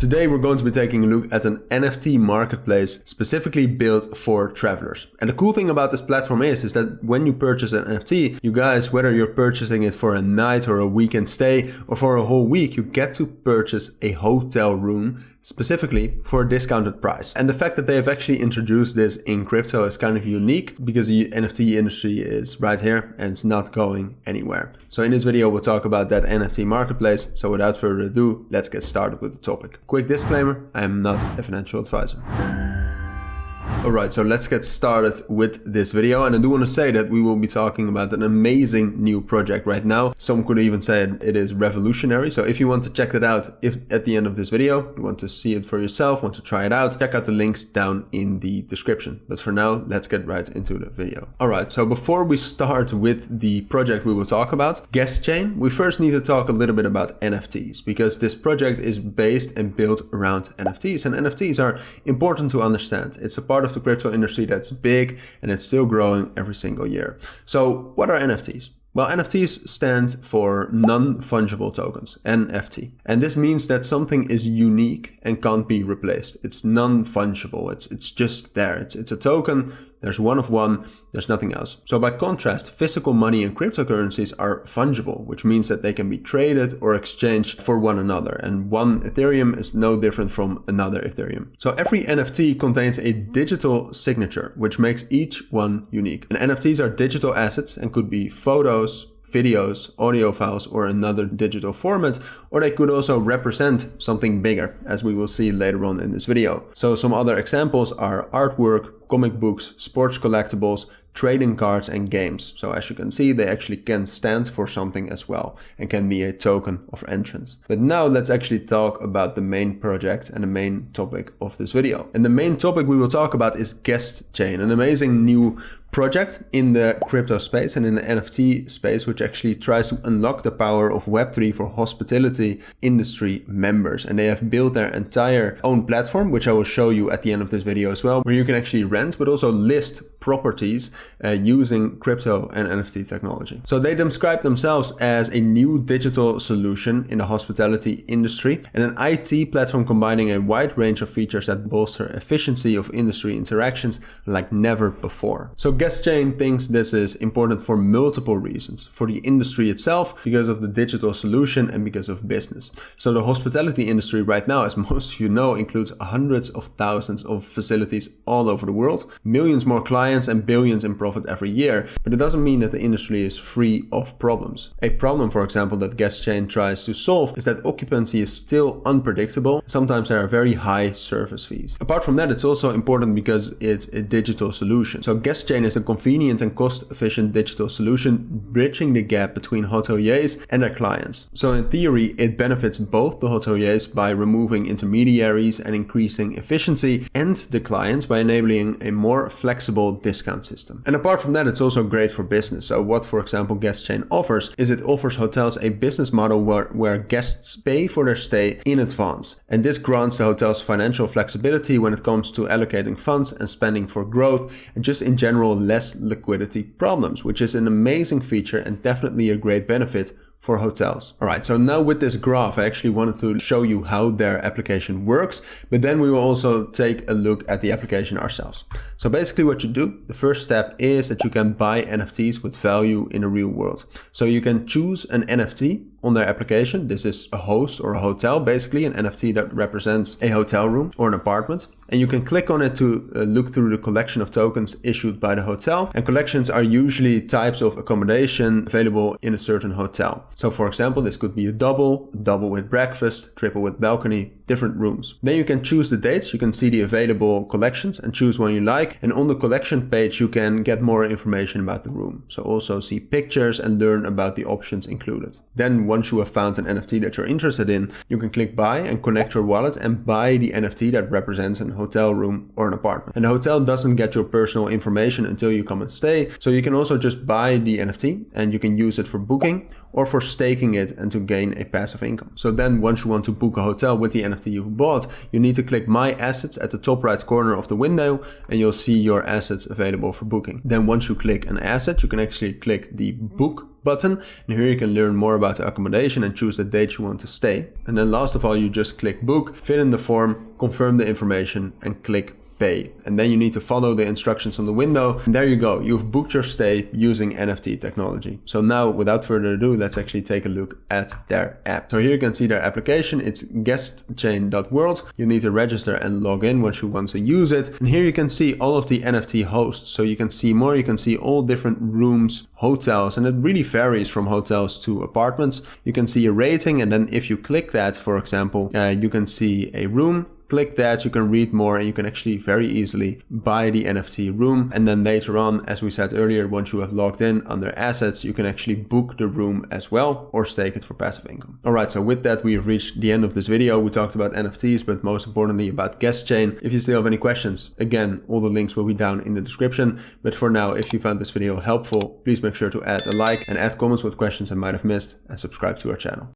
Today we're going to be taking a look at an NFT marketplace specifically built for travelers. And the cool thing about this platform is that when you purchase an NFT, you guys, whether you're purchasing it for a night or a weekend stay or for a whole week, you get to purchase a hotel room specifically for a discounted price. And the fact that they have actually introduced this in crypto is kind of unique because the NFT industry is right here and it's not going anywhere. So in this video, we'll talk about that NFT marketplace. So without further ado, let's get started with the topic. Quick disclaimer, I am not a financial advisor. Alright, so let's get started with this video, and I do want to say that we will be talking about an amazing new project right now. Some could even say it is revolutionary. So if you want to check that out, if at the end of this video you want to see it for yourself, want to try it out, check out the links down in the description. But for now, let's get right into the video. Alright, so before we start with the project we will talk about, GuestChain, we first need to talk a little bit about NFTs, because this project is based and built around NFTs, and NFTs are important to understand. It's a part of the crypto industry that's big and it's still growing every single year. So what are NFTs? Well, NFTs stands for non-fungible tokens, NFT. And this means that something is unique and can't be replaced. It's non-fungible. It's just there. It's a token. There's one of one. There's nothing else. So by contrast, physical money and cryptocurrencies are fungible, which means that they can be traded or exchanged for one another. And one Ethereum is no different from another Ethereum. So every NFT contains a digital signature, which makes each one unique. And NFTs are digital assets and could be photos, videos, audio files, or another digital format, or they could also represent something bigger, as we will see later on in this video. So some other examples are artwork, comic books, sports collectibles, trading cards, and games. So as you can see, they actually can stand for something as well and can be a token of entrance. But now let's actually talk about the main project and the main topic of this video. And the main topic we will talk about is GuestChain, an amazing new project in the crypto space and in the NFT space, which actually tries to unlock the power of Web3 for hospitality industry members. And they have built their entire own platform, which I will show you at the end of this video as well, where you can actually rent, but also list properties using crypto and NFT technology. So they describe themselves as a new digital solution in the hospitality industry and an IT platform combining a wide range of features that bolster efficiency of industry interactions like never before. So GuestChain thinks this is important for multiple reasons. For the industry itself, because of the digital solution, and because of business. So the hospitality industry right now, as most of you know, includes hundreds of thousands of facilities all over the world, millions more clients and billions in profit every year. But it doesn't mean that the industry is free of problems. A problem, for example, that GuestChain tries to solve is that occupancy is still unpredictable. Sometimes there are very high service fees. Apart from that, it's also important because it's a digital solution. So GuestChain is a convenient and cost-efficient digital solution bridging the gap between hoteliers and their clients. So in theory, it benefits both the hoteliers by removing intermediaries and increasing efficiency, and the clients by enabling a more flexible discount system. And apart from that, it's also great for business. So what, for example, GuestChain offers is it offers hotels a business model where guests pay for their stay in advance. And this grants the hotels financial flexibility when it comes to allocating funds and spending for growth, and just in general less liquidity problems, which is an amazing feature and definitely a great benefit for hotels. Alright, so now with this graph, I actually wanted to show you how their application works, but then we will also take a look at the application ourselves. So basically what you do, the first step is that you can buy NFTs with value in the real world. So you can choose an NFT on their application. This is a host or a hotel, basically an NFT that represents a hotel room or an apartment. And you can click on it to look through the collection of tokens issued by the hotel. And collections are usually types of accommodation available in a certain hotel. So for example, this could be a double with breakfast, triple with balcony, different rooms. Then you can choose the dates. You can see the available collections and choose one you like. And on the collection page, you can get more information about the room. So also see pictures and learn about the options included. Then once you have found an NFT that you're interested in, you can click buy and connect your wallet and buy the NFT that represents an hotel room or an apartment. And the hotel doesn't get your personal information until you come and stay. So you can also just buy the NFT and you can use it for booking, or for staking it and to gain a passive income. So then once you want to book a hotel with the NFT you bought, you need to click My Assets at the top right corner of the window and you'll see your assets available for booking. Then once you click an asset, you can actually click the book button, and here you can learn more about the accommodation and choose the date you want to stay. And then last of all, you just click book, fill in the form, confirm the information and click pay. And then you need to follow the instructions on the window. And there you go. You've booked your stay using NFT technology. So now without further ado, let's actually take a look at their app. So here you can see their application. It's GuestChain.world. You need to register and log in once you want to use it. And here you can see all of the NFT hosts. So you can see more, you can see all different rooms, hotels, and it really varies from hotels to apartments. You can see a rating, and then if you click that, for example, you can see a room. Click that, you can read more, and you can actually very easily buy the NFT room. And then later on, as we said earlier, once you have logged in under assets, you can actually book the room as well or stake it for passive income. All right, so with that, we have reached the end of this video. We talked about NFTs, but most importantly about GuestChain. If you still have any questions, again, all the links will be down in the description. But for now, if you found this video helpful, please make sure to add a like and add comments with questions I might have missed and subscribe to our channel.